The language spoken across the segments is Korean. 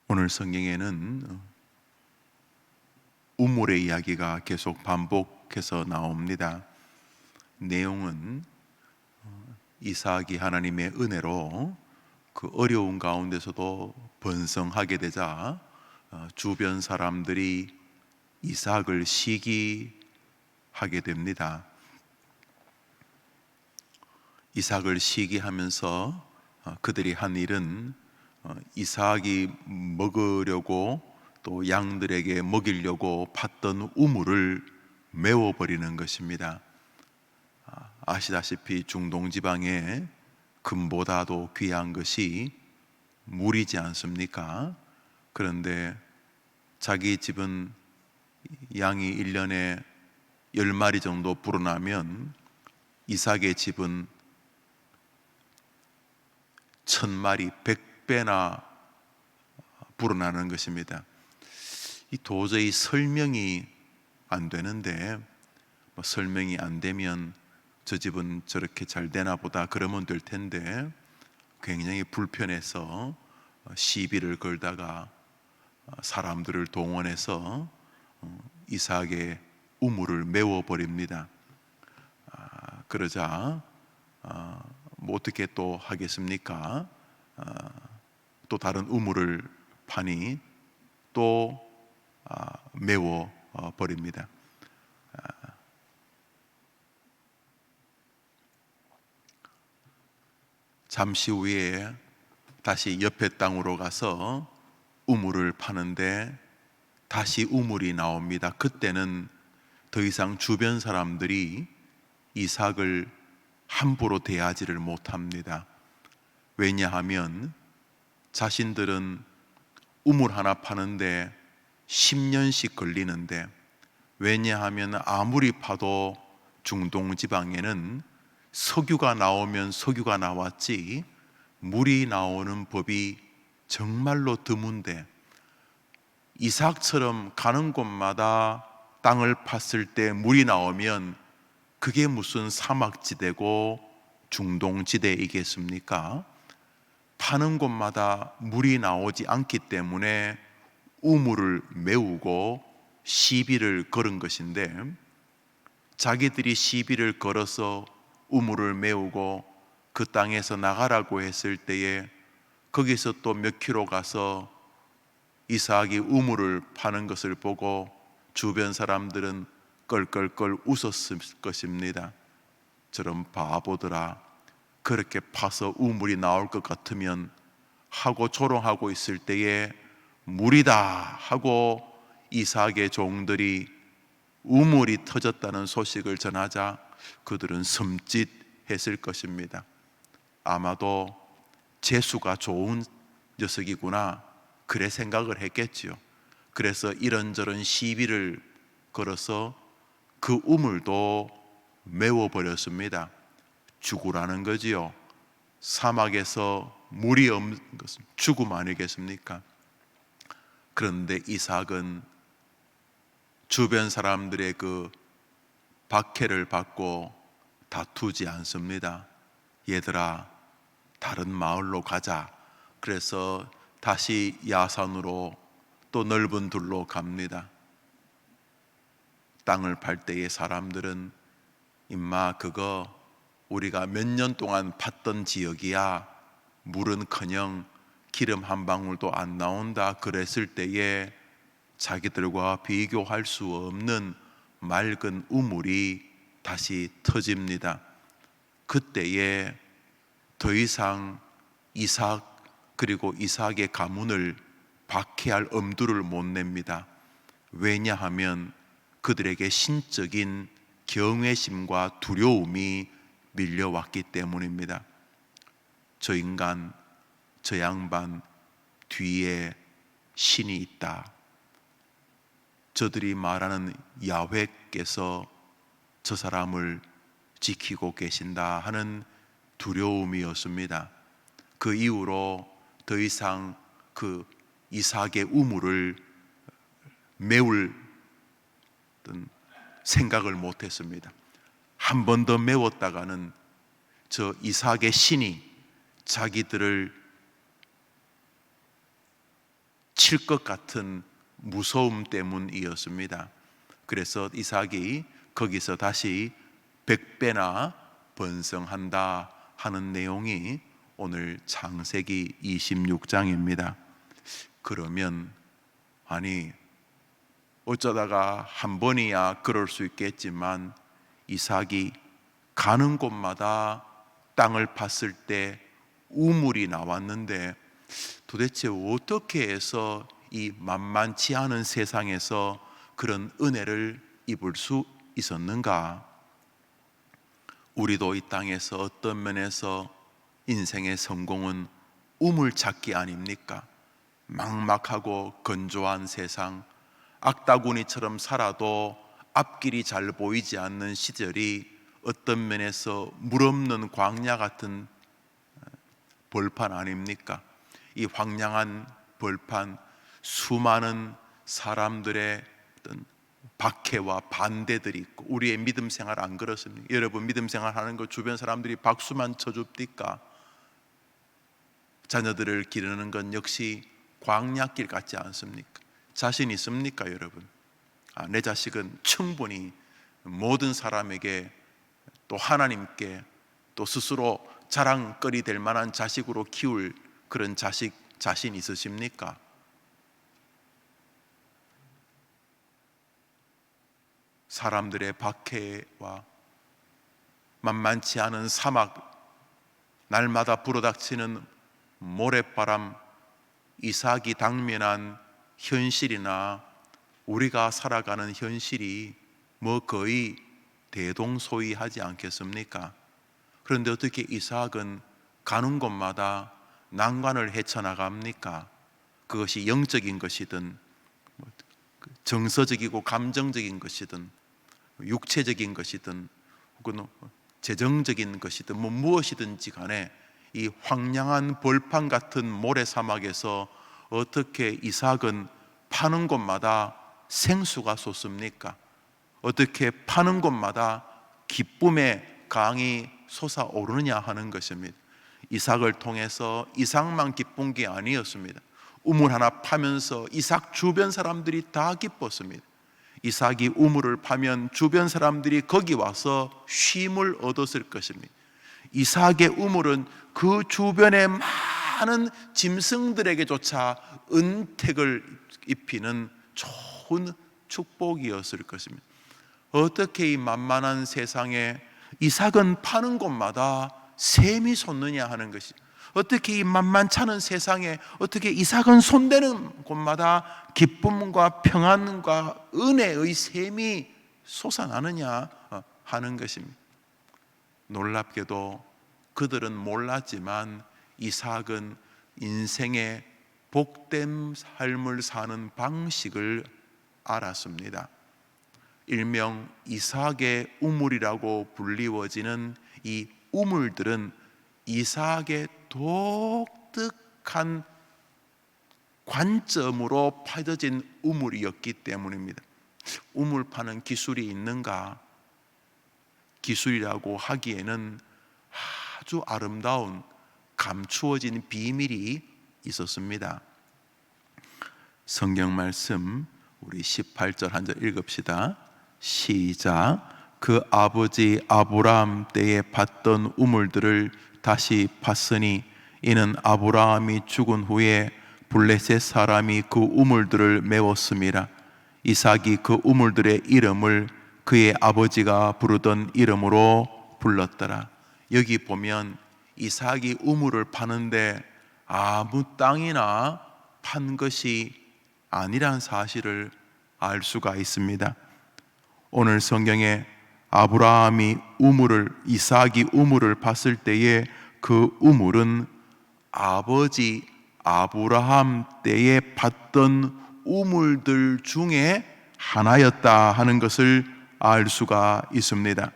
오늘 성경에는 우물의 이야기가 계속 반복해서 나옵니다. 내용은 이삭이 하나님의 은혜로 그 어려운 가운데서도 번성하게 되자 주변 사람들이 이삭을 시기하게 됩니다. 이삭을 시기하면서 그들이 한 일은 이삭이 먹으려고 또 양들에게 먹이려고 팠던 우물을 메워버리는 것입니다. 아시다시피 중동 지방에 금보다도 귀한 것이 물이지 않습니까? 그런데 자기 집은 양이 1년에 10마리 정도 불어나면 이삭의 집은 1000마리, 100배나 불어나는 것입니다. 이 도저히 설명이 안 되는데, 설명이 안 되면 저 집은 저렇게 잘 되나 보다 그러면 될 텐데, 굉장히 불편해서 시비를 걸다가 사람들을 동원해서 이삭의 우물을 메워버립니다. 그러자 뭐 어떻게 또 하겠습니까? 또 다른 우물을 파니 또 메워 버립니다. 잠시 후에 다시 옆에 땅으로 가서 우물을 파는데 다시 우물이 나옵니다. 그때는 더 이상 주변 사람들이 이삭을 함부로 대하지를 못합니다. 왜냐하면 자신들은 우물 하나 파는데 10년씩 걸리는데, 왜냐하면 아무리 파도 중동 지방에는 석유가 나오면 석유가 나왔지 물이 나오는 법이 정말로 드문데, 이삭처럼 가는 곳마다 땅을 팠을 때 물이 나오면 그게 무슨 사막지대고 중동지대이겠습니까? 파는 곳마다 물이 나오지 않기 때문에 우물을 메우고 시비를 걸은 것인데, 자기들이 시비를 걸어서 우물을 메우고 그 땅에서 나가라고 했을 때에 거기서 또 몇 킬로 가서 이삭이 우물을 파는 것을 보고 주변 사람들은 껄껄껄 웃었을 것입니다. 저런 바보들아, 그렇게 파서 우물이 나올 것 같으면 하고 조롱하고 있을 때에 물이다 하고 이삭의 종들이 우물이 터졌다는 소식을 전하자 그들은 섬찟했을 것입니다. 아마도 재수가 좋은 녀석이구나 그래 생각을 했겠지요. 그래서 이런저런 시비를 걸어서 그 우물도 메워버렸습니다. 죽으라는 거지요. 사막에서 물이 없는 것은 죽음 아니겠습니까? 그런데 이삭은 주변 사람들의 그 박해를 받고 다투지 않습니다. 얘들아, 다른 마을로 가자. 그래서 다시 야산으로 또 넓은 들로 갑니다. 땅을 팔 때의 사람들은 임마 그거 우리가 몇 년 동안 팠던 지역이야. 물은커녕 기름 한 방울도 안 나온다. 그랬을 때에 자기들과 비교할 수 없는 맑은 우물이 다시 터집니다. 그때에 더 이상 이삭 그리고 이삭의 가문을 박해할 엄두를 못 냅니다. 왜냐하면 그들에게 신적인 경외심과 두려움이 밀려왔기 때문입니다. 저 인간, 저 양반 뒤에 신이 있다. 저들이 말하는 야훼께서 저 사람을 지키고 계신다 하는 두려움이었습니다. 그 이후로 더 이상 그 이삭의 우물을 메울 생각을 못했습니다. 한 번 더 메웠다가는 저 이삭의 신이 자기들을 미칠 것 같은 무서움 때문이었습니다. 그래서 이삭이 거기서 다시 100배나 번성한다 하는 내용이 오늘 창세기 26장입니다. 그러면 아니 어쩌다가 한 번이야 그럴 수 있겠지만 이삭이 가는 곳마다 땅을 팠을 때 우물이 나왔는데 도대체 어떻게 해서 이 만만치 않은 세상에서 그런 은혜를 입을 수 있었는가? 우리도 이 땅에서 어떤 면에서 인생의 성공은 우물찾기 아닙니까? 막막하고 건조한 세상, 악다구니처럼 살아도 앞길이 잘 보이지 않는 시절이 어떤 면에서 물 없는 광야 같은 벌판 아닙니까? 이 황량한 벌판, 수많은 사람들의 어떤 박해와 반대들이 있고, 우리의 믿음 생활 안 그렇습니까? 여러분 믿음 생활 하는 거 주변 사람들이 박수만 쳐줍니까? 자녀들을 기르는 건 역시 광야길 같지 않습니까? 자신 있습니까 여러분? 내 자식은 충분히 모든 사람에게 또 하나님께 또 스스로 자랑거리 될 만한 자식으로 키울 그런 자신 있으십니까? 사람들의 박해와 만만치 않은 사막, 날마다 불어닥치는 모래바람, 이삭이 당면한 현실이나 우리가 살아가는 현실이 뭐 거의 대동소이하지 않겠습니까? 그런데 어떻게 이삭은 가는 곳마다 난관을 헤쳐나갑니까? 그것이 영적인 것이든 정서적이고 감정적인 것이든 육체적인 것이든 혹은 재정적인 것이든 무엇이든지 간에 이 황량한 벌판 같은 모래사막에서 어떻게 이삭은 파는 곳마다 생수가 솟습니까? 어떻게 파는 곳마다 기쁨의 강이 솟아오르느냐 하는 것입니다. 이삭을 통해서 이삭만 기쁜 게 아니었습니다. 우물 하나 파면서 이삭 주변 사람들이 다 기뻤습니다. 이삭이 우물을 파면 주변 사람들이 거기 와서 쉼을 얻었을 것입니다. 이삭의 우물은 그 주변의 많은 짐승들에게조차 은택을 입히는 좋은 축복이었을 것입니다. 어떻게 이 만만한 세상에 이삭은 파는 곳마다 샘이 솟느냐 하는 것이, 어떻게 이 만만찮은 세상에 어떻게 이삭은 손대는 곳마다 기쁨과 평안과 은혜의 샘이 솟아나느냐 하는 것입니다. 놀랍게도 그들은 몰랐지만 이삭은 인생의 복된 삶을 사는 방식을 알았습니다. 일명 이삭의 우물이라고 불리워지는 이 우물들은 이삭의 독특한 관점으로 파져진 우물이었기 때문입니다. 우물 파는 기술이 있는가? 기술이라고 하기에는 아주 아름다운 감추어진 비밀이 있었습니다. 성경 말씀 우리 18절 한 절 읽읍시다. 시작. 그 아버지 아브라함 때에 팠던 우물들을 다시 팠으니 이는 아브라함이 죽은 후에 블레셋 사람이 그 우물들을 메웠음이라. 이삭이 그 우물들의 이름을 그의 아버지가 부르던 이름으로 불렀더라. 여기 보면 이삭이 우물을 파는데 아무 땅이나 판 것이 아니란 사실을 알 수가 있습니다. 오늘 성경에 아브라함이 이삭이 우물을 봤을 때에 그 우물은 아버지 아브라함 때에 봤던 우물들 중에 하나였다 하는 것을 알 수가 있습니다.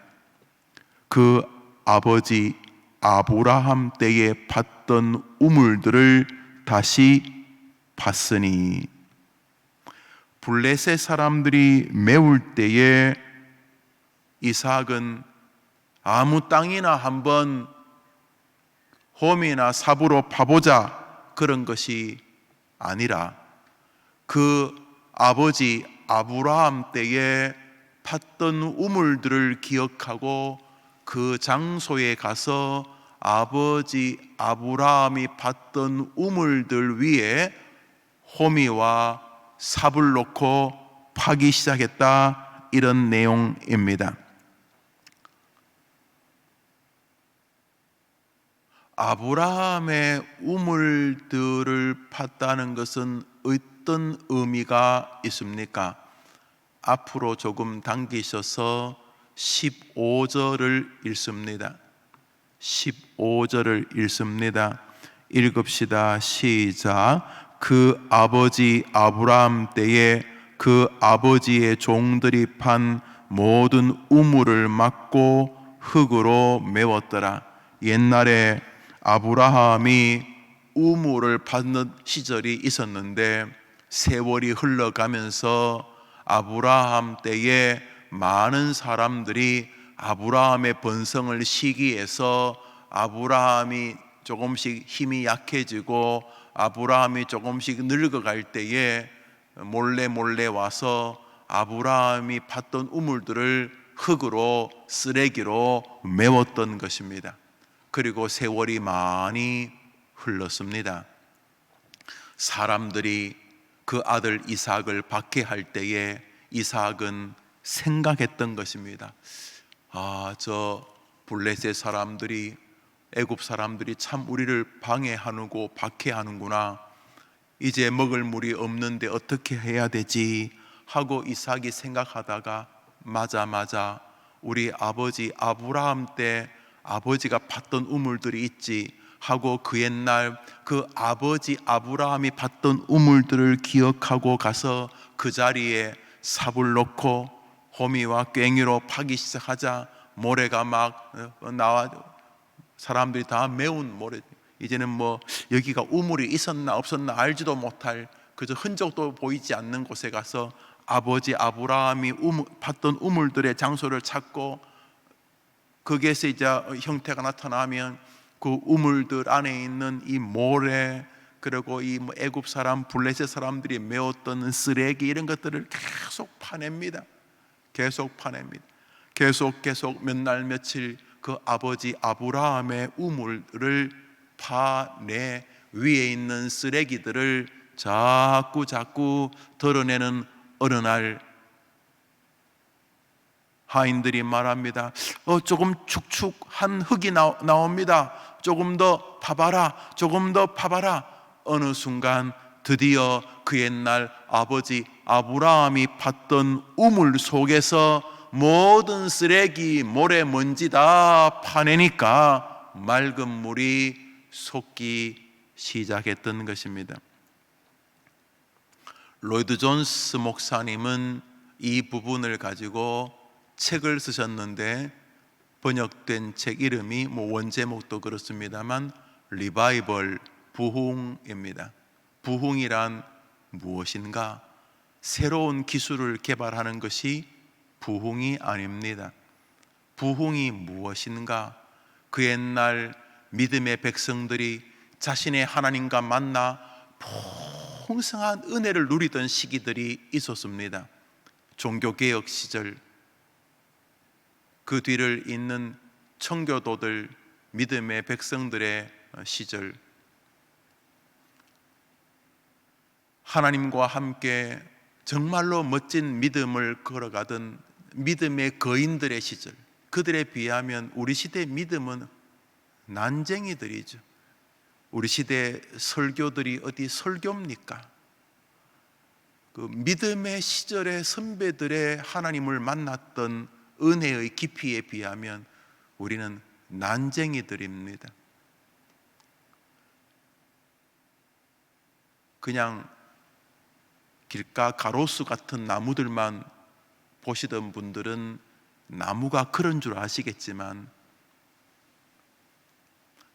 그 아버지 아브라함 때에 봤던 우물들을 다시 봤으니, 블레셋 사람들이 메울 때에 이삭은 아무 땅이나 한번 홈이나 삽으로 파보자 그런 것이 아니라 그 아버지 아브라함 때에 팠던 우물들을 기억하고 그 장소에 가서 아버지 아브라함이 팠던 우물들 위에 호미와 삽을 놓고 파기 시작했다, 이런 내용입니다. 아브라함의 우물들을 팠다는 것은 어떤 의미가 있습니까? 앞으로 조금 당기셔서 15절을 읽습니다. 15절을 읽습니다. 읽읍시다. 시작. 그 아버지 아브라함 때에 그 아버지의 종들이 판 모든 우물을 막고 흙으로 메웠더라. 옛날에 아브라함이 우물을 받는 시절이 있었는데 세월이 흘러가면서 아브라함 때에 많은 사람들이 아브라함의 번성을 시기해서 아브라함이 조금씩 힘이 약해지고 아브라함이 조금씩 늙어갈 때에 몰래 와서 아브라함이 팠던 우물들을 흙으로, 쓰레기로 메웠던 것입니다. 그리고 세월이 많이 흘렀습니다. 사람들이 그 아들 이삭을 박해할 때에 이삭은 생각했던 것입니다. 저 블레셋 사람들이, 애굽 사람들이 참 우리를 방해하고 박해하는구나. 이제 먹을 물이 없는데 어떻게 해야 되지 하고 이삭이 생각하다가 맞아, 우리 아버지 아브라함 때 아버지가 팠던 우물들이 있지 하고 그 옛날 그 아버지 아브라함이 팠던 우물들을 기억하고 가서 그 자리에 삽을 놓고 호미와 괭이로 파기 시작하자 모래가 막 나와, 사람들이 다 메운 모래, 이제는 뭐 여기가 우물이 있었나 없었나 알지도 못할, 그저 흔적도 보이지 않는 곳에 가서 아버지 아브라함이 팠던 우물들의 장소를 찾고 거기에서 이제 형태가 나타나면 그 우물들 안에 있는 이 모래, 그리고 이 애굽 사람, 블레셋 사람들이 메웠던 쓰레기, 이런 것들을 계속 파냅니다. 계속 몇 날 며칠 그 아버지 아브라함의 우물을 파내 위에 있는 쓰레기들을 자꾸 드러내는 어느 날 하인들이 말합니다. 조금 축축한 흙이 나옵니다. 조금 더 파봐라. 어느 순간 드디어 그 옛날 아버지 아브라함이 팠던 우물 속에서 모든 쓰레기, 모래, 먼지 다 파내니까 맑은 물이 솟기 시작했던 것입니다. 로이드 존스 목사님은 이 부분을 가지고 책을 쓰셨는데 번역된 책 이름이 원제목도 그렇습니다만 리바이벌, 부흥입니다. 부흥이란 무엇인가? 새로운 기술을 개발하는 것이 부흥이 아닙니다. 부흥이 무엇인가? 그 옛날 믿음의 백성들이 자신의 하나님과 만나 풍성한 은혜를 누리던 시기들이 있었습니다. 종교개혁 시절, 그 뒤를 잇는 청교도들, 믿음의 백성들의 시절, 하나님과 함께 정말로 멋진 믿음을 걸어가던 믿음의 거인들의 시절, 그들에 비하면 우리 시대의 믿음은 난쟁이들이죠. 우리 시대 설교들이 어디 설교입니까? 그 믿음의 시절의 선배들의 하나님을 만났던 은혜의 깊이에 비하면 우리는 난쟁이들입니다. 그냥 길가 가로수 같은 나무들만 보시던 분들은 나무가 그런 줄 아시겠지만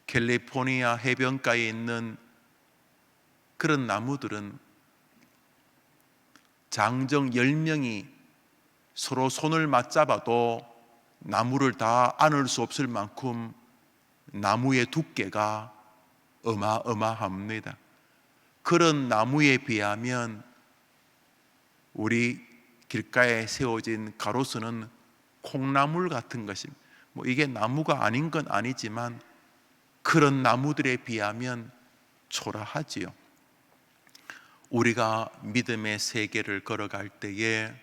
캘리포니아 해변가에 있는 그런 나무들은 장정 10명이 서로 손을 맞잡아도 나무를 다 안을 수 없을 만큼 나무의 두께가 어마어마합니다. 그런 나무에 비하면 우리 길가에 세워진 가로수는 콩나물 같은 것입니다. 이게 나무가 아닌 건 아니지만 그런 나무들에 비하면 초라하지요. 우리가 믿음의 세계를 걸어갈 때에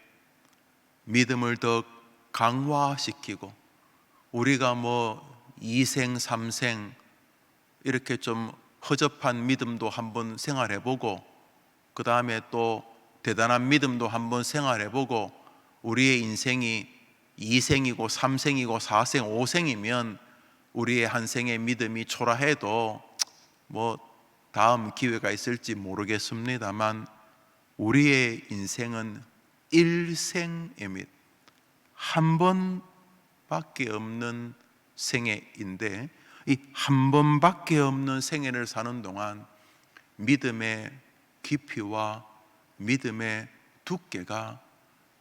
믿음을 더 강화시키고, 우리가 2생, 3생 이렇게 좀 허접한 믿음도 한번 생활해보고, 그 다음에 또 대단한 믿음도 한번 생활해보고, 우리의 인생이 2생이고 3생이고 4생, 5생이면 우리의 한 생의 믿음이 초라해도 다음 기회가 있을지 모르겠습니다만 우리의 인생은 일생입니다. 한 번밖에 없는 생애인데, 이 한 번밖에 없는 생애를 사는 동안 믿음의 깊이와 믿음의 두께가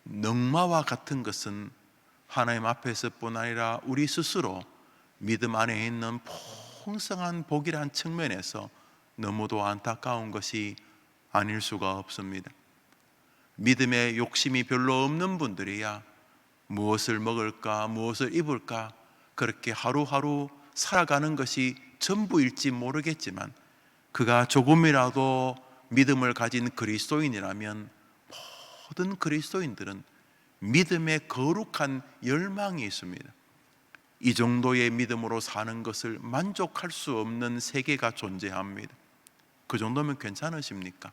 넝마와 같은 것은 하나님 앞에서뿐 아니라 우리 스스로 믿음 안에 있는 풍성한 복이란 측면에서 너무도 안타까운 것이 아닐 수가 없습니다. 믿음의 욕심이 별로 없는 분들이야 무엇을 먹을까, 무엇을 입을까 그렇게 하루하루 살아가는 것이 전부일지 모르겠지만, 그가 조금이라도 믿음을 가진 그리스도인이라면 모든 그리스도인들은 믿음의 거룩한 열망이 있습니다. 이 정도의 믿음으로 사는 것을 만족할 수 없는 세계가 존재합니다. 그 정도면 괜찮으십니까?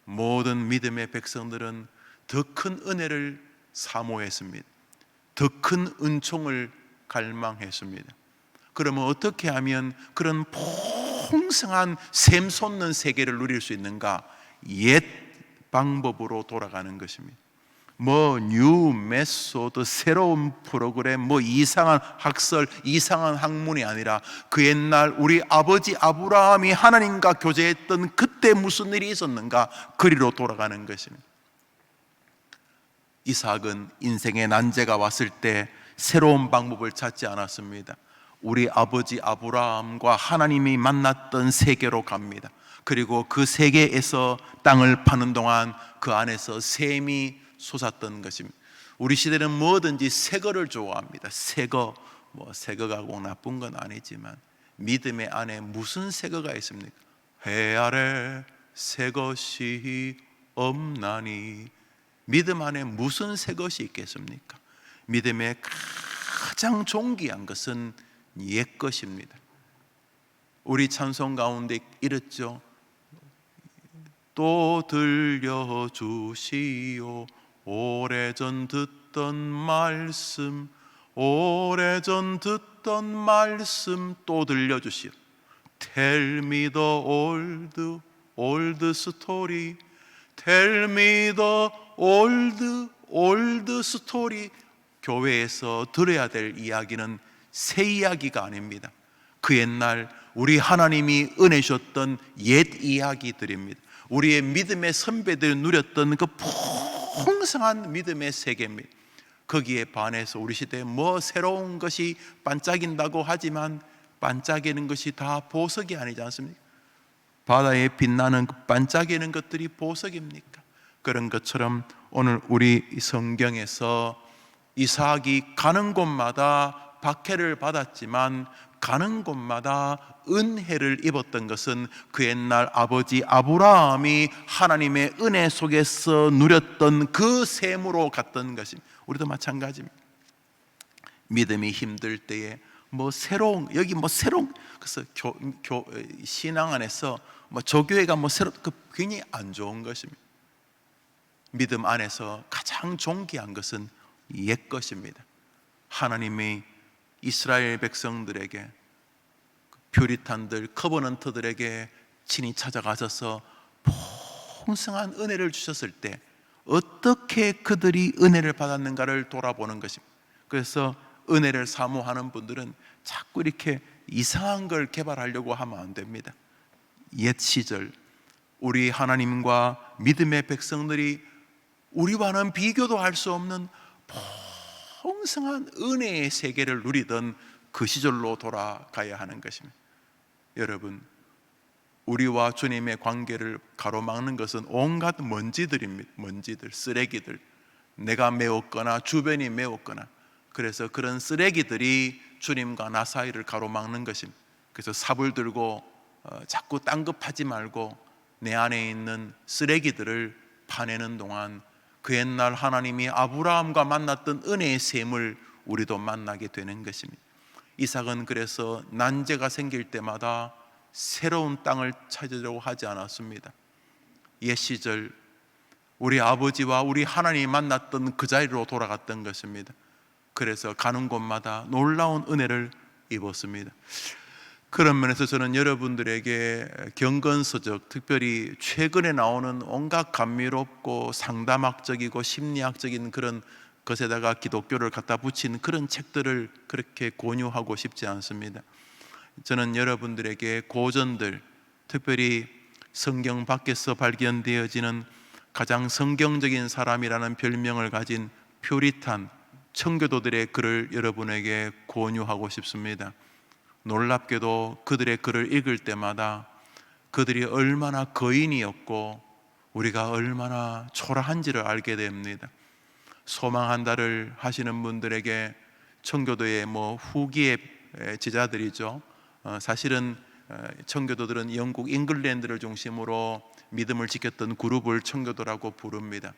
모든 믿음의 백성들은 더 큰 은혜를 사모했습니다. 더 큰 은총을 갈망했습니다. 그러면 어떻게 하면 그런 풍성한 샘 솟는 세계를 누릴 수 있는가? 옛 방법으로 돌아가는 것입니다. 뉴 메소드, 새로운 프로그램, 이상한 학설, 이상한 학문이 아니라 그 옛날 우리 아버지 아브라함이 하나님과 교제했던 그때 무슨 일이 있었는가, 그리로 돌아가는 것입니다. 이삭은 인생의 난제가 왔을 때 새로운 방법을 찾지 않았습니다. 우리 아버지 아브라함과 하나님이 만났던 세계로 갑니다. 그리고 그 세계에서 땅을 파는 동안 그 안에서 샘이 솟았던 것입니다. 우리 시대는 뭐든지 새 거를 좋아합니다. 새 거, 새 거가 꼭 나쁜 건 아니지만 믿음의 안에 무슨 새 거가 있습니까? 해 아래 새 것이 없나니. 믿음 안에 무슨 새 것이 있겠습니까? 믿음의 가장 존귀한 것은 옛 것입니다. 우리 찬송 가운데 이랬죠. 또 들려주시오 오래전 듣던 말씀, 오래전 듣던 말씀 또 들려주시오. Tell me the old story, Tell me the old story. 교회에서 들어야 될 이야기는 새 이야기가 아닙니다. 그 옛날 우리 하나님이 은혜 주셨던 옛 이야기들입니다. 우리의 믿음의 선배들이 누렸던 그 풍성한 믿음의 세계입니다. 거기에 반해서 우리 시대에 새로운 것이 반짝인다고 하지만 반짝이는 것이 다 보석이 아니지 않습니까? 바다에 빛나는 반짝이는 것들이 보석입니까? 그런 것처럼 오늘 우리 성경에서 이삭이 가는 곳마다 박해를 받았지만 가는 곳마다 은혜를 입었던 것은 그 옛날 아버지 아브라함이 하나님의 은혜 속에서 누렸던 그 샘으로 갔던 것입니다. 우리도 마찬가지입니다. 믿음이 힘들 때에 새로운, 여기 새로운, 그래서 신앙 안에서 조교회가 굉장히 안 좋은 것입니다. 믿음 안에서 가장 존귀한 것은 옛 것입니다. 하나님이 이스라엘 백성들에게, 퓨리탄들, 커버넌트들에게 친히 찾아가셔서 풍성한 은혜를 주셨을 때 어떻게 그들이 은혜를 받았는가를 돌아보는 것입니다. 그래서 은혜를 사모하는 분들은 자꾸 이렇게 이상한 걸 개발하려고 하면 안 됩니다. 옛 시절 우리 하나님과 믿음의 백성들이 우리와는 비교도 할 수 없는 풍성한 은혜의 세계를 누리던 그 시절로 돌아가야 하는 것입니다. 여러분, 우리와 주님의 관계를 가로막는 것은 온갖 먼지들입니다. 먼지들, 쓰레기들, 내가 메웠거나 주변이 메웠거나, 그래서 그런 쓰레기들이 주님과 나 사이를 가로막는 것입니다. 그래서 삽을 들고 자꾸 딴급하지 말고 내 안에 있는 쓰레기들을 파내는 동안 그 옛날 하나님이 아브라함과 만났던 은혜의 샘을 우리도 만나게 되는 것입니다. 이삭은 그래서 난제가 생길 때마다 새로운 땅을 찾으려고 하지 않았습니다. 옛 시절 우리 아버지와 우리 하나님이 만났던 그 자리로 돌아갔던 것입니다. 그래서 가는 곳마다 놀라운 은혜를 입었습니다. 그런 면에서 저는 여러분들에게 경건서적, 특별히 최근에 나오는 온갖 감미롭고 상담학적이고 심리학적인 그런 것에다가 기독교를 갖다 붙인 그런 책들을 그렇게 권유하고 싶지 않습니다. 저는 여러분들에게 고전들, 특별히 성경 밖에서 발견되어지는 가장 성경적인 사람이라는 별명을 가진 퓨리탄 청교도들의 글을 여러분에게 권유하고 싶습니다. 놀랍게도 그들의 글을 읽을 때마다 그들이 얼마나 거인이었고 우리가 얼마나 초라한지를 알게 됩니다. 소망한다를 하시는 분들에게 청교도의 후기의 제자들이죠. 사실은 청교도들은 영국 잉글랜드를 중심으로 믿음을 지켰던 그룹을 청교도라고 부릅니다.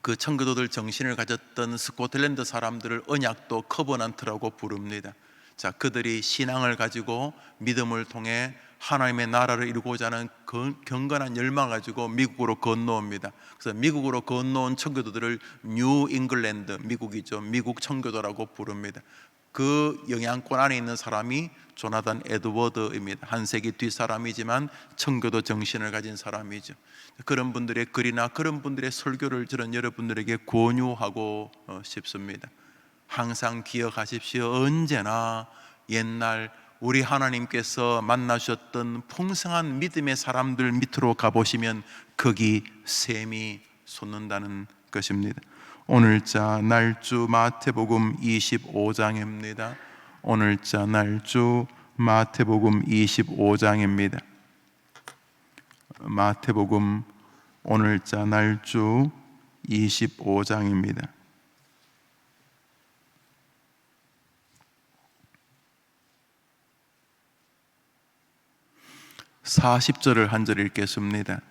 그 청교도들 정신을 가졌던 스코틀랜드 사람들을 언약도 커버넌트라고 부릅니다. 자, 그들이 신앙을 가지고 믿음을 통해 하나님의 나라를 이루고자 하는 경건한 열망을 가지고 미국으로 건너옵니다. 그래서 미국으로 건너온 청교도들을 뉴 잉글랜드, 미국이죠, 미국 청교도라고 부릅니다. 그 영향권 안에 있는 사람이 조나단 에드워드입니다. 한 세기 뒤 사람이지만 청교도 정신을 가진 사람이죠. 그런 분들의 글이나 그런 분들의 설교를 저는 여러분들에게 권유하고 싶습니다. 항상 기억하십시오. 언제나 옛날 우리 하나님께서 만나셨던 풍성한 믿음의 사람들 밑으로 가보시면 거기 샘이 솟는다는 것입니다. 오늘자 날주 마태복음 25장입니다. 오늘자 날주 마태복음 25장입니다. 마태복음 오늘자 날주 25장입니다. 40절을 한 절 읽겠습니다.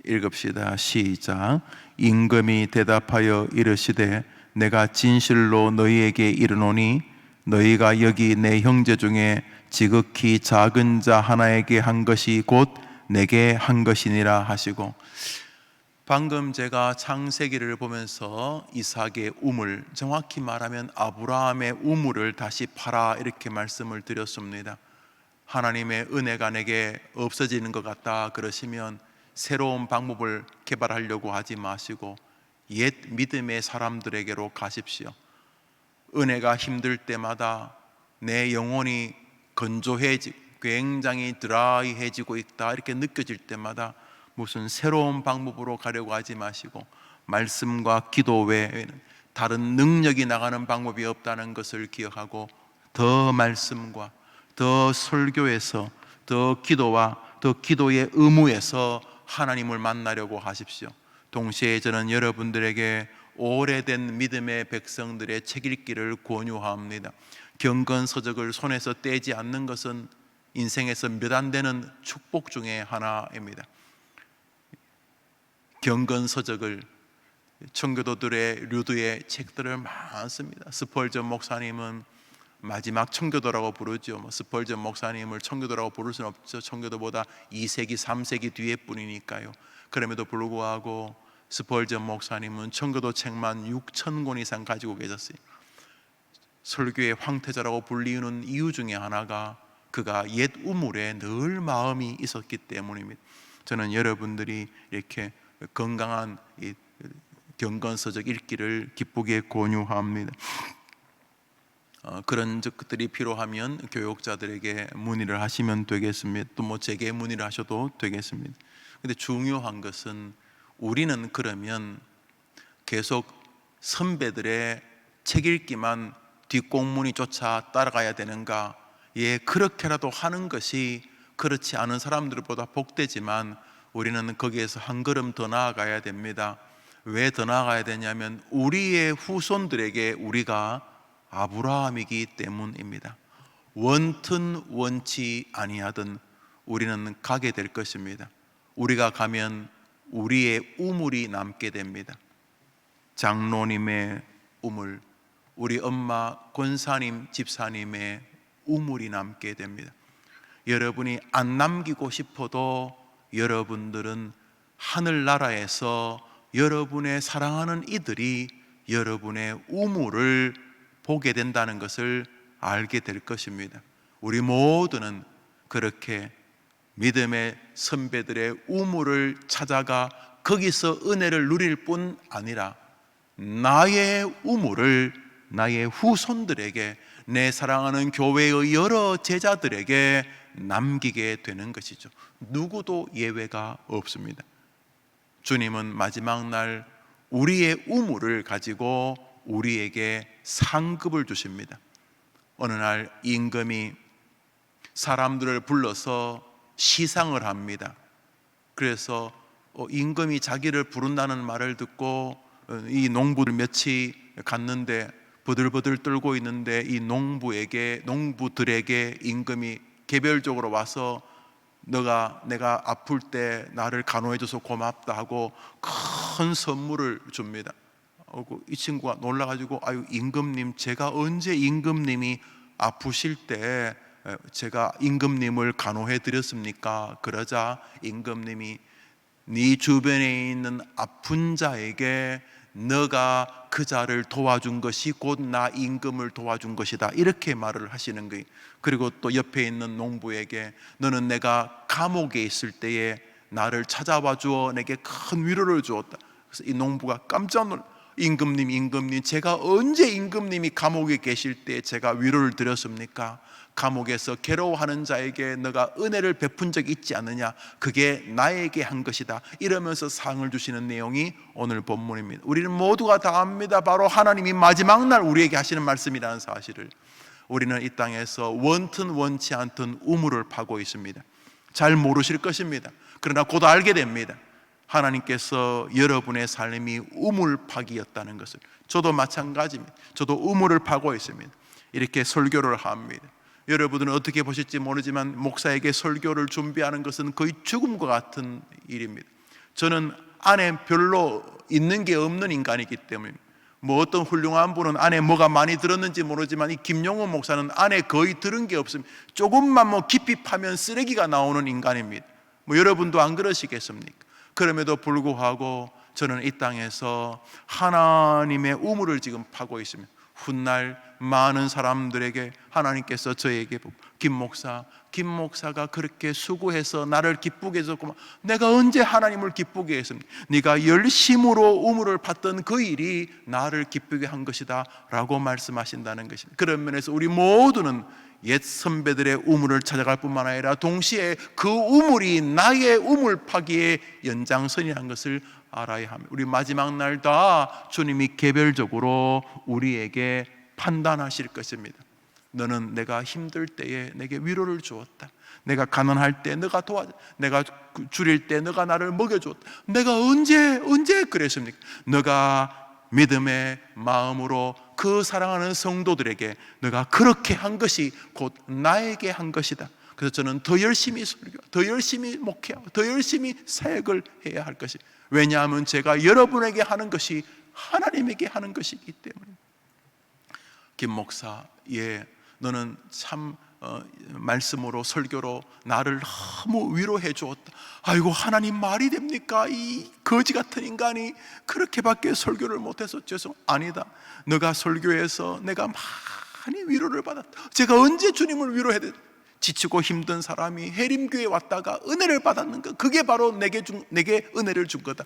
읽읍시다. 시작. 임금이 대답하여 이르시되 내가 진실로 너희에게 이르노니 너희가 여기 내 형제 중에 지극히 작은 자 하나에게 한 것이 곧 내게 한 것이니라 하시고, 방금 제가 창세기를 보면서 이삭의 우물, 정확히 말하면 아브라함의 우물을 다시 파라 이렇게 말씀을 드렸습니다. 하나님의 은혜가 내게 없어지는 것 같다 그러시면 새로운 방법을 개발하려고 하지 마시고 옛 믿음의 사람들에게로 가십시오. 은혜가 힘들 때마다 내 영혼이 건조해지고 굉장히 드라이해지고 있다 이렇게 느껴질 때마다 무슨 새로운 방법으로 가려고 하지 마시고 말씀과 기도 외에는 다른 능력이 나가는 방법이 없다는 것을 기억하고 더 말씀과 더 설교에서 더 기도와 더 기도의 의무에서 하나님을 만나려고 하십시오. 동시에 저는 여러분들에게 오래된 믿음의 백성들의 책 읽기를 권유합니다. 경건서적을 손에서 떼지 않는 것은 인생에서 몇 안 되는 축복 중에 하나입니다. 경건서적을 청교도들의 류두의 책들을 많습니다. 스펄전 목사님은 마지막 청교도라고 부르죠. 스펄전 목사님을 청교도라고 부를 수는 없죠. 청교도보다 2세기 3세기 뒤에 뿐이니까요. 그럼에도 불구하고 스펄전 목사님은 청교도 책만 6,000권 이상 가지고 계셨어요. 설교의 황태자라고 불리우는 이유 중에 하나가 그가 옛 우물에 늘 마음이 있었기 때문입니다. 저는 여러분들이 이렇게 건강한 이 경건서적 읽기를 기쁘게 권유합니다. 그런 것들이 필요하면 교육자들에게 문의를 하시면 되겠습니다. 또 제게 문의를 하셔도 되겠습니다. 근데 중요한 것은 우리는 그러면 계속 선배들의 책 읽기만 뒷공문이 쫓아 따라가야 되는가? 예, 그렇게라도 하는 것이 그렇지 않은 사람들보다 복되지만 우리는 거기에서 한 걸음 더 나아가야 됩니다. 왜 더 나아가야 되냐면 우리의 후손들에게 우리가 아브라함이기 때문입니다. 원튼 원치 아니하든 우리는 가게 될 것입니다. 우리가 가면 우리의 우물이 남게 됩니다. 장로님의 우물, 우리 엄마 권사님 집사님의 우물이 남게 됩니다. 여러분이 안 남기고 싶어도 여러분들은 하늘나라에서 여러분의 사랑하는 이들이 여러분의 우물을 보게 된다는 것을 알게 될 것입니다. 우리 모두는 그렇게 믿음의 선배들의 우물을 찾아가 거기서 은혜를 누릴 뿐 아니라 나의 우물을 나의 후손들에게, 내 사랑하는 교회의 여러 제자들에게 남기게 되는 것이죠. 누구도 예외가 없습니다. 주님은 마지막 날 우리의 우물을 가지고 우리에게 상급을 주십니다. 어느 날 임금이 사람들을 불러서 시상을 합니다. 그래서 임금이 자기를 부른다는 말을 듣고 이 농부를 며칠 갔는데 버들버들 떨고 있는데 이 농부들에게 임금이 개별적으로 와서 내가 아플 때 나를 간호해줘서 고맙다 하고 큰 선물을 줍니다. 이 친구가 놀라가지고 아유 임금님, 제가 언제 임금님이 아프실 때 제가 임금님을 간호해 드렸습니까? 그러자 임금님이 네 주변에 있는 아픈 자에게 너가 그 자를 도와준 것이 곧 나 임금을 도와준 것이다, 이렇게 말을 하시는 거예요. 그리고 또 옆에 있는 농부에게 너는 내가 감옥에 있을 때에 나를 찾아와 주어 내게 큰 위로를 주었다. 그래서 이 농부가 깜짝 놀라, 임금님, 제가 언제 임금님이 감옥에 계실 때 제가 위로를 드렸습니까? 감옥에서 괴로워하는 자에게 너가 은혜를 베푼 적이 있지 않느냐, 그게 나에게 한 것이다, 이러면서 상을 주시는 내용이 오늘 본문입니다. 우리는 모두가 다 압니다. 바로 하나님이 마지막 날 우리에게 하시는 말씀이라는 사실을. 우리는 이 땅에서 원튼 원치 않든 우물을 파고 있습니다. 잘 모르실 것입니다. 그러나 곧 알게 됩니다. 하나님께서 여러분의 삶이 우물파기였다는 것을. 저도 마찬가지입니다. 저도 우물을 파고 있습니다. 이렇게 설교를 합니다. 여러분들은 어떻게 보실지 모르지만 목사에게 설교를 준비하는 것은 거의 죽음과 같은 일입니다. 저는 안에 별로 있는 게 없는 인간이기 때문에, 어떤 훌륭한 분은 안에 뭐가 많이 들었는지 모르지만 이 김용호 목사는 안에 거의 들은 게 없습니다. 조금만 깊이 파면 쓰레기가 나오는 인간입니다. 여러분도 안 그러시겠습니까? 그럼에도 불구하고 저는 이 땅에서 하나님의 우물을 지금 파고 있습니다. 훗날 많은 사람들에게 하나님께서 저에게 김 목사가 그렇게 수고해서 나를 기쁘게 해줬구만. 내가 언제 하나님을 기쁘게 했습니까? 네가 열심으로 우물을 팠던 그 일이 나를 기쁘게 한 것이다 라고 말씀하신다는 것입니다. 그런 면에서 우리 모두는 옛 선배들의 우물을 찾아갈 뿐만 아니라 동시에 그 우물이 나의 우물 파기의 연장선이라는 것을 알아야 합니다. 우리 마지막 날 다 주님이 개별적으로 우리에게 판단하실 것입니다. 너는 내가 힘들 때에 내게 위로를 주었다. 내가 가난할 때 너가 도와줘. 내가 줄일 때 너가 나를 먹여줬다. 내가 언제 그랬습니까? 너가 믿음의 마음으로 그 사랑하는 성도들에게 너가 그렇게 한 것이 곧 나에게 한 것이다. 그래서 저는 더 열심히 설교, 더 열심히 목회하고 더 열심히 사역을 해야 할 것이. 왜냐하면 제가 여러분에게 하는 것이 하나님에게 하는 것이기 때문에. 김 목사, 너는 참 말씀으로 설교로 나를 너무 위로해 주었다. 아이고, 하나님 말이 됩니까? 이 거지 같은 인간이 그렇게밖에 설교를 못해서 아니다. 너가 설교해서 내가 많이 위로를 받았다. 제가 언제 주님을 위로해야 돼? 지치고 힘든 사람이 해림교회에 왔다가 은혜를 받았는가? 그게 바로 내게 은혜를 준 거다.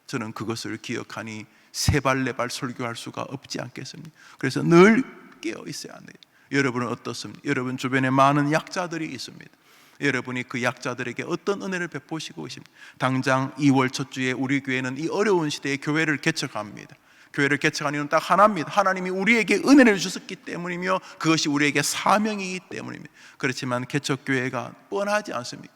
저는 그것을 기억하니 세 발 네 발 설교할 수가 없지 않겠습니까? 그래서 늘 깨어 있어야 합니다. 여러분은 어떻습니까? 여러분 주변에 많은 약자들이 있습니다. 여러분이 그 약자들에게 어떤 은혜를 베푸시고 계십니까? 당장 2월 첫 주에 우리 교회는 이 어려운 시대에 교회를 개척합니다. 교회를 개척하는 이유는 딱 하나입니다. 하나님이 우리에게 은혜를 주셨기 때문이며 그것이 우리에게 사명이기 때문입니다. 그렇지만 개척교회가 뻔하지 않습니까?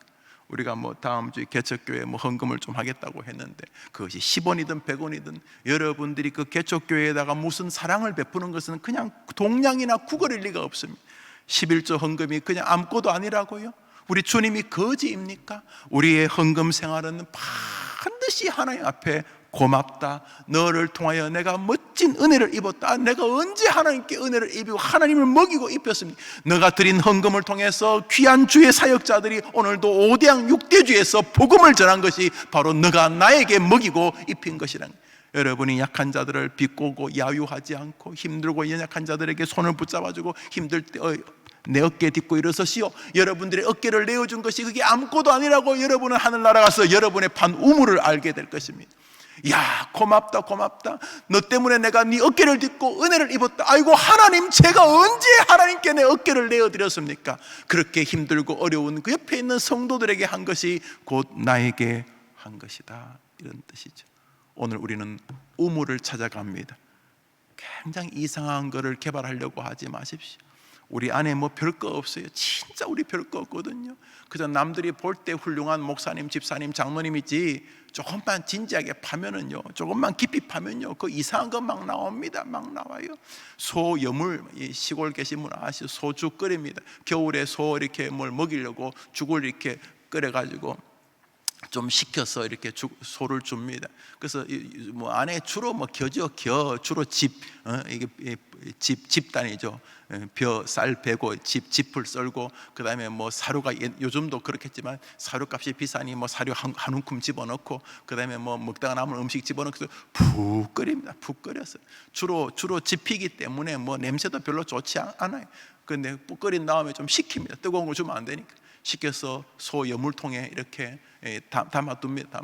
우리가 뭐 다음 주에 개척교회 뭐 헌금을 좀 하겠다고 했는데 그것이 10원이든 100원이든 여러분들이 그 개척교회에다가 무슨 사랑을 베푸는 것은 그냥 동량이나 구걸일 리가 없습니다. 11조 헌금이 그냥 아무것도 아니라고요? 우리 주님이 거지입니까? 우리의 헌금 생활은 반드시 하나님 앞에 고맙다, 너를 통하여 내가 멋진 은혜를 입었다, 내가 언제 하나님께 은혜를 입고 하나님을 먹이고 입혔습니까? 너가 드린 헌금을 통해서 귀한 주의 사역자들이 오늘도 5대양 6대주에서 복음을 전한 것이 바로 너가 나에게 먹이고 입힌 것이란, 여러분이 약한 자들을 비꼬고 야유하지 않고 힘들고 연약한 자들에게 손을 붙잡아주고 힘들 때 내 어깨에 딛고 일어서시오, 여러분들의 어깨를 내어준 것이 그게 아무것도 아니라고 여러분은 하늘나라 가서 여러분의 반 우물을 알게 될 것입니다. 야, 고맙다 고맙다, 너 때문에 내가 네 어깨를 딛고 은혜를 입었다. 아이고 하나님, 제가 언제 하나님께 내 어깨를 내어드렸습니까? 그렇게 힘들고 어려운 그 옆에 있는 성도들에게 한 것이 곧 나에게 한 것이다, 이런 뜻이죠. 오늘 우리는 우물을 찾아갑니다. 굉장히 이상한 거를 개발하려고 하지 마십시오. 우리 안에 뭐 별거 없어요. 진짜 우리 별거 없거든요. 그저 남들이 볼 때 훌륭한 목사님, 집사님, 장로님이지 조금만 진지하게 파면은요, 조금만 깊이 파면요, 그 이상한 거 막 나옵니다. 막 나와요. 소여물, 시골 계신 분 아시죠? 소죽 끓입니다. 겨울에 소 이렇게 뭘 먹이려고 죽을 이렇게 끓여가지고 좀 식혀서 이렇게 소를 줍니다. 그래서 뭐 안에 주로 뭐 겨죠, 주로 이게 집단이죠. 벼, 쌀 베고 짚을 썰고, 그 다음에 뭐 사료가 요즘도 그렇겠지만 사료값이 비싸니 뭐 사료 한 움큼 집어넣고, 그 다음에 뭐 먹다가 남은 음식 집어넣고 푹 끓입니다. 푹 끓여서 주로 집히기 때문에 뭐 냄새도 별로 좋지 않아요. 근데 푹 끓인 다음에 좀 식힙니다. 뜨거운 거 주면 안 되니까 식혀서 소 여물통에 이렇게 담아둡니다.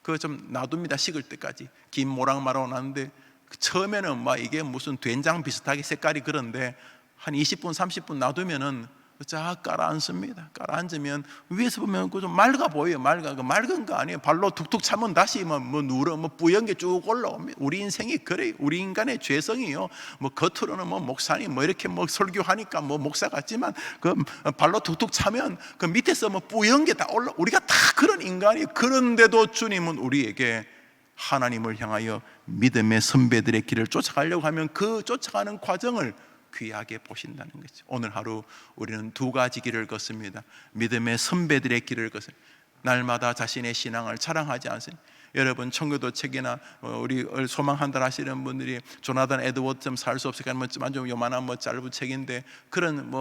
그거 좀 놔둡니다. 식을 때까지. 김 모락마락 나는데 처음에는 막 이게 무슨 된장 비슷하게 색깔이 그런데 한 20분 30분 놔두면은 쫙 깔아앉습니다. 깔아앉으면 위에서 보면 그 좀 맑아 보여요. 맑은 거 아니에요. 발로 툭툭 차면 다시 뭐 누런 뭐 뿌연 게 쭉 올라옵니다. 우리 인생이 그래요. 우리 인간의 죄성이요. 뭐 겉으로는 뭐 목사님 뭐 이렇게 뭐 설교하니까 뭐 목사 같지만 그 발로 툭툭 차면 그 밑에서 뭐 뿌연 게 다 올라. 우리가 다 그런 인간이에요. 그런데도 주님은 우리에게 하나님을 향하여 믿음의 선배들의 길을 쫓아가려고 하면 그 쫓아가는 과정을 귀하게 보신다는 거죠. 오늘 하루 우리는 두 가지 길을 걷습니다. 믿음의 선배들의 길을 걷습니다. 날마다 자신의 신앙을 자랑하지 않습니다. 여러분 청교도 책이나 우리 소망한다 하시는 분들이 조나단 에드워드 살 수 없으니까 좀 요만한 뭐 짧은 책인데, 그런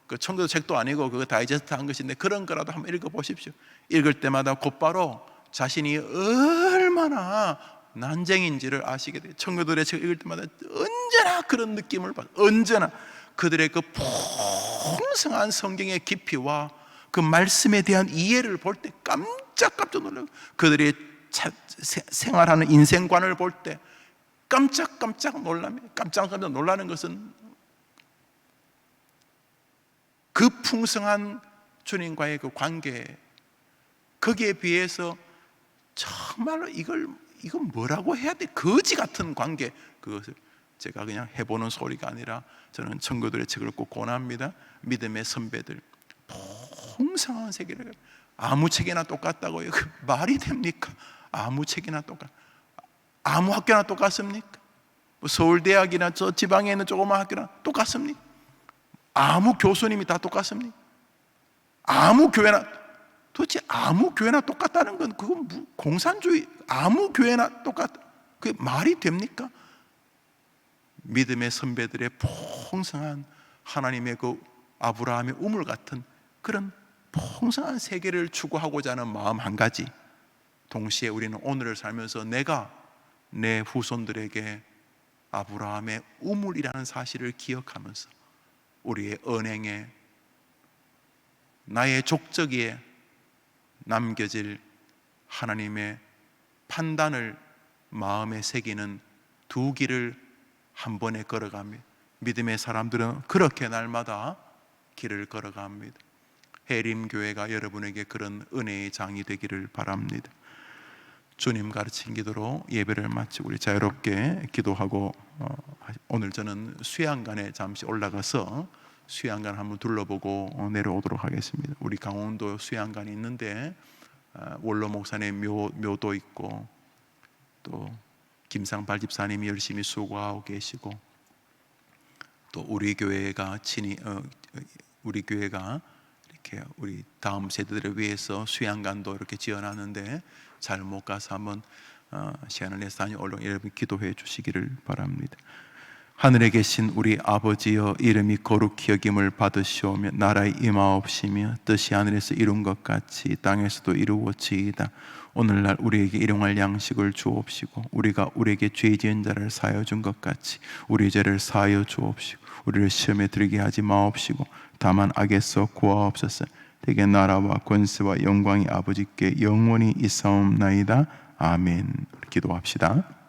그 청교도 책도 아니고 그거 다이제스트 한 것인데 그런 거라도 한번 읽어보십시오. 읽을 때마다 곧바로 자신이 얼마나 난쟁인지를 아시게 돼요. 청교도의 책을 읽을 때마다 언제나 그런 느낌을 받아요. 언제나 그들의 그 풍성한 성경의 깊이와 그 말씀에 대한 이해를 볼 때 깜짝 놀라고, 그들의 생활하는 인생관을 볼 때 깜짝 놀랍니다. 깜짝 놀라는 것은 그 풍성한 주님과의 그 관계, 거기에 비해서 정말로 이건 뭐라고 해야 돼? 거지 같은 관계, 그것을 제가 그냥 해보는 소리가 아니라 저는 청교도의 책을 꼭 권합니다. 믿음의 선배들, 풍성한 세계를 아무 책이나 똑같다고요? 그 말이 됩니까? 아무 책이나 아무 학교나 똑같습니까? 뭐 서울대학이나 저 지방에 있는 조그만 학교나 똑같습니까? 아무 교수님이 다 똑같습니까? 아무 교회나, 도대체 아무 교회나 똑같다는 건 그건 공산주의, 아무 교회나 똑같다, 그게 말이 됩니까? 믿음의 선배들의 풍성한 하나님의 그 아브라함의 우물 같은 그런 풍성한 세계를 추구하고자 하는 마음 한 가지, 동시에 우리는 오늘을 살면서 내가 내 후손들에게 아브라함의 우물이라는 사실을 기억하면서 우리의 언행에, 나의 족적에 남겨질 하나님의 판단을 마음에 새기는 두 길을 한 번에 걸어갑니다. 믿음의 사람들은 그렇게 날마다 길을 걸어갑니다. 해림교회가 여러분에게 그런 은혜의 장이 되기를 바랍니다. 주님 가르친 기도로 예배를 마치고 우리 자유롭게 기도하고, 오늘 저는 수양관에 잠시 올라가서 수양관 한번 둘러보고 내려오도록 하겠습니다. 우리 강원도 수양관이 있는데 원로 목사님 묘도 있고 또 김상발 집사님이 열심히 수고하고 계시고 또 우리 교회가 이렇게 우리 다음 세대들을 위해서 수양관도 이렇게 지어놨는데 잘 못 가서 한번 시간을 내서 얼른 여러분 기도해 주시기를 바랍니다. 하늘에 계신 우리 아버지여, 이름이 거룩히 여김을 받으시오며 나라의 임하옵시며 뜻이 하늘에서 이룬 것 같이 땅에서도 이루어지이다. 오늘날 우리에게 일용할 양식을 주옵시고 우리가 우리에게 죄 지은 자를 사하여 준 것 같이 우리 죄를 사하여 주옵시고 우리를 시험에 들게 하지 마옵시고 다만 악에서 구하옵소서. 대개 나라와 권세와 영광이 아버지께 영원히 있사옵나이다. 아멘. 기도합시다.